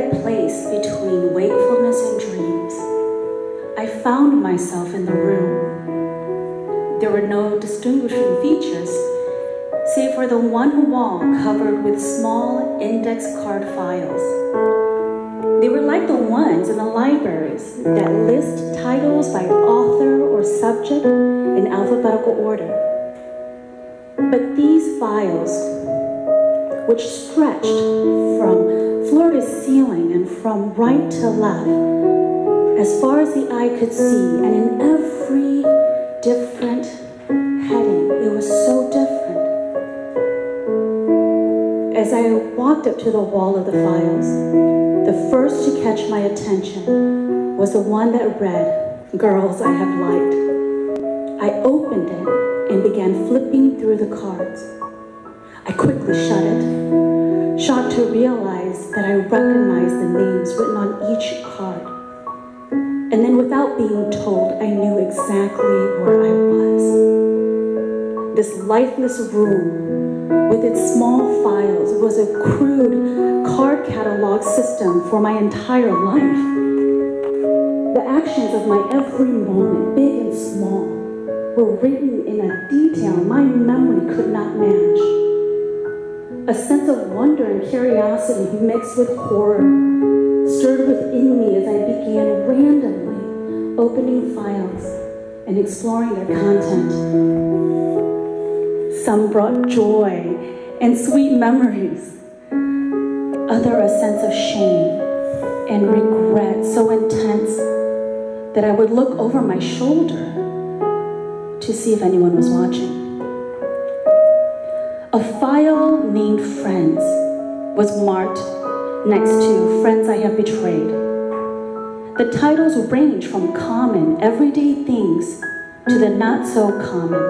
quiet place between wakefulness and dreams, I found myself in the room. There were no distinguishing features, save for the one wall covered with small index card files. They were like the ones in the libraries that list titles by author or subject in alphabetical order. But these files, which stretched from floor to ceiling and from right to left, as far as the eye could see, and in every different heading, it was so different. As I walked up to the wall of the files, the first to catch my attention was the one that read, "Girls I Have Liked." I opened it and began flipping through the cards. I quickly shut it, shocked to realize that I recognized the names written on each card. And then without being told, I knew exactly where I was. This lifeless room with its small files was a crude card catalog system for my entire life. The actions of my every moment, big and small, were written in a detail my memory could not match. A sense of wonder and curiosity mixed with horror stirred within me as I began randomly opening files and exploring their content. Some brought joy and sweet memories, other a sense of shame and regret so intense that I would look over my shoulder to see if anyone was watching. A file named Friends was marked next to Friends I Have Betrayed. The titles range from common, everyday things to the not so common.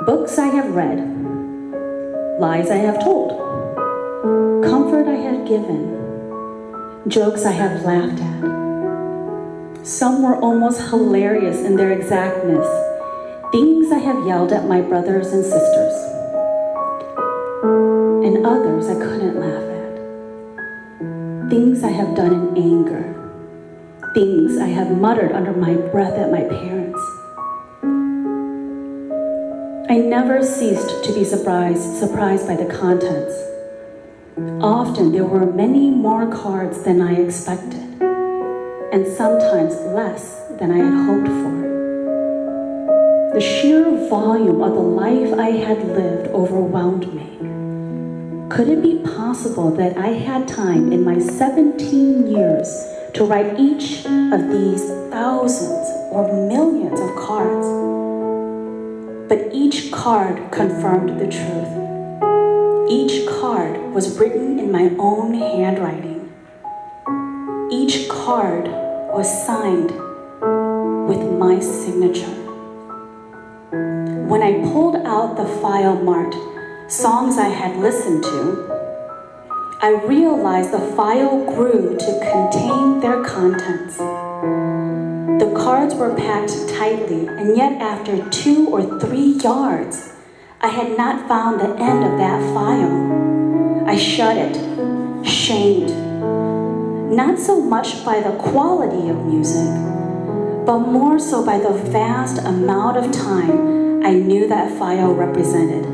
Books I have read, lies I have told, comfort I have given, jokes I have laughed at. Some were almost hilarious in their exactness, things I have yelled at my brothers and sisters, and others I couldn't laugh at. Things I have done in anger, things I have muttered under my breath at my parents. I never ceased to be surprised by the contents. Often there were many more cards than I expected, and sometimes less than I had hoped for. The sheer volume of the life I had lived overwhelmed me. Could it be possible that I had time in my 17 years to write each of these thousands or millions of cards? But each card confirmed the truth. Each card was written in my own handwriting. Each card was signed with my signature. When I pulled out the file marked songs I had listened to, I realized the file grew to contain their contents. The cards were packed tightly, and yet after 2 or 3 yards, I had not found the end of that file. I shut it, shamed, not so much by the quality of music, but more so by the vast amount of time I knew that file represented.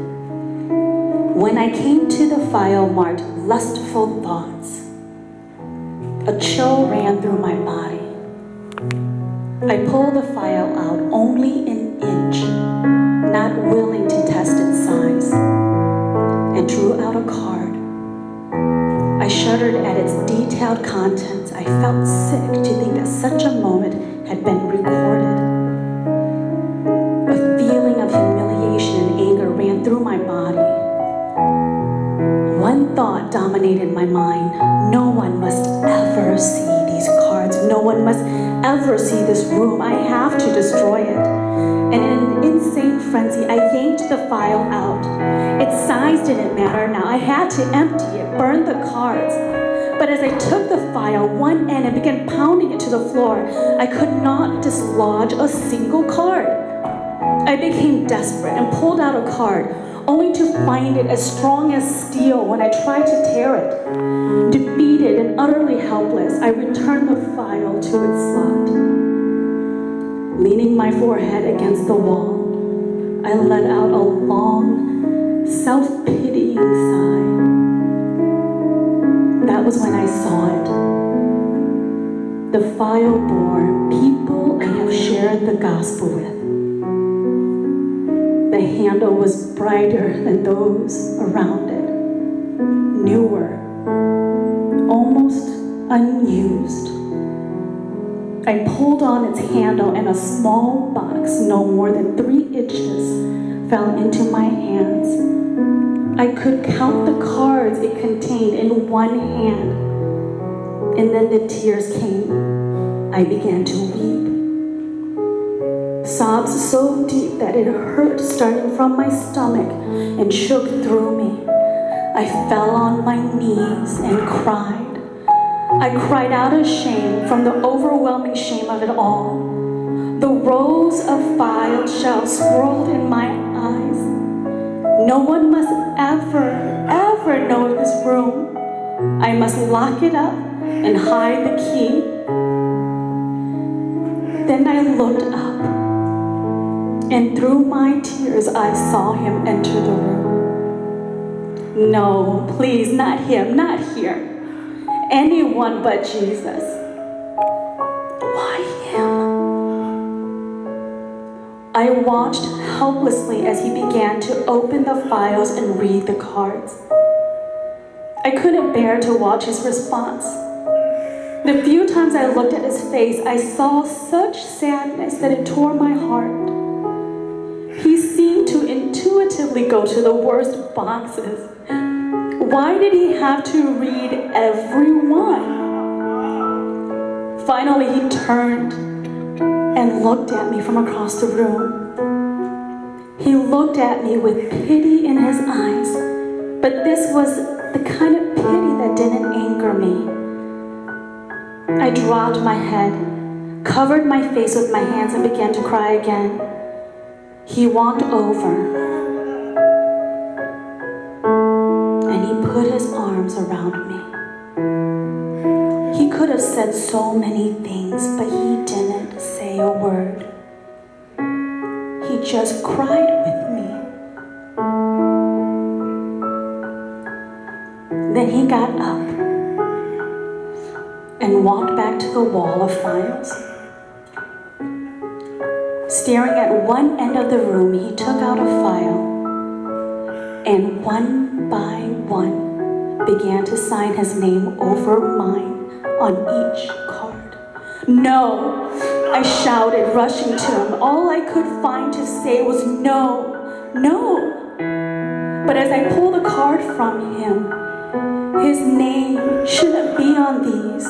When I came to the file marked lustful thoughts, a chill ran through my body. I pulled the file out only an inch, not willing to test its size, and drew out a card. I shuddered at its detailed contents. I felt sick to think that such a moment had been recorded. A feeling of humiliation and anger ran through my body. One thought dominated my mind. No one must ever see these cards. No one must ever see this room. I have to destroy it. And in an insane frenzy, I yanked the file out. Its size didn't matter now. I had to empty it, burn the cards. But as I took the file, one end, and began pounding it to the floor, I could not dislodge a single card. I became desperate and pulled out a card, only to find it as strong as steel when I tried to tear it. Defeated and Utterly helpless, I returned the file to its slot. Leaning my forehead against the wall, I let out a long, self-pitying sigh. That was when I saw it. The file bore people I have shared the gospel with. The handle was brighter than those around it, newer, almost unused. I pulled on its handle and a small box no more than 3 inches fell into my hands. I could count the cards it contained in one hand, and then the tears came. I began to weep. Sobs so deep that it hurt starting from my stomach and shook through me. I fell on my knees and cried. I cried out of shame from the overwhelming shame of it all. The rows of file shells swirled in my eyes. No one must ever know of this room. I must lock it up and hide the key. Then I looked up, and through my tears I saw him enter the room. No, please, not him, not here. Anyone but Jesus. Why him? I watched helplessly as he began to open the files and read the cards. I couldn't bear to watch his response. The few times I looked at his face, I saw such sadness that it tore my heart. He seemed to intuitively go to the worst boxes. Why did he have to read every one? Finally, he turned and looked at me from across the room. He looked at me with pity in his eyes, but this was the kind of pity that didn't anger me. I dropped my head, covered my face with my hands, and began to cry again. He walked over, and he put his arms around me. He could have said so many things, but he didn't say a word. He just cried with me. Then he got up and walked back to the wall of files. Staring at one end of the room, he took out a file and one by one began to sign his name over mine on each card. No, I shouted, rushing to him. All I could find to say was no, no. But as I pulled the card from him, his name shouldn't be on these.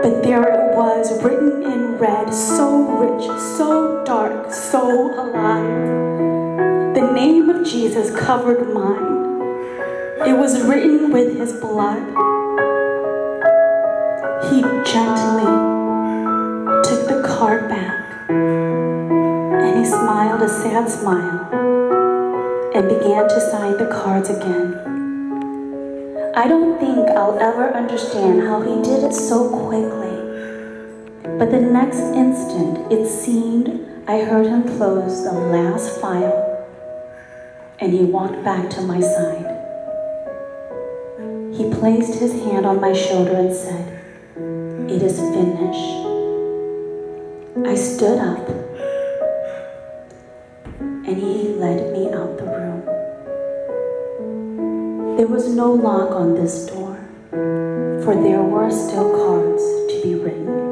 But there it was, written in red, so rich, so dark, so alive. The name of Jesus covered mine. It was written with his blood. He gently took the card back, and he smiled a sad smile and began to sign the cards again. I don't think I'll ever understand how he did it so quickly, but the next instant it seemed I heard him close the last file, and he walked back to my side. He placed his hand on my shoulder and said, "It is finished." I stood up, and he led me out the room. There was no lock on this door, for there were still cards to be written.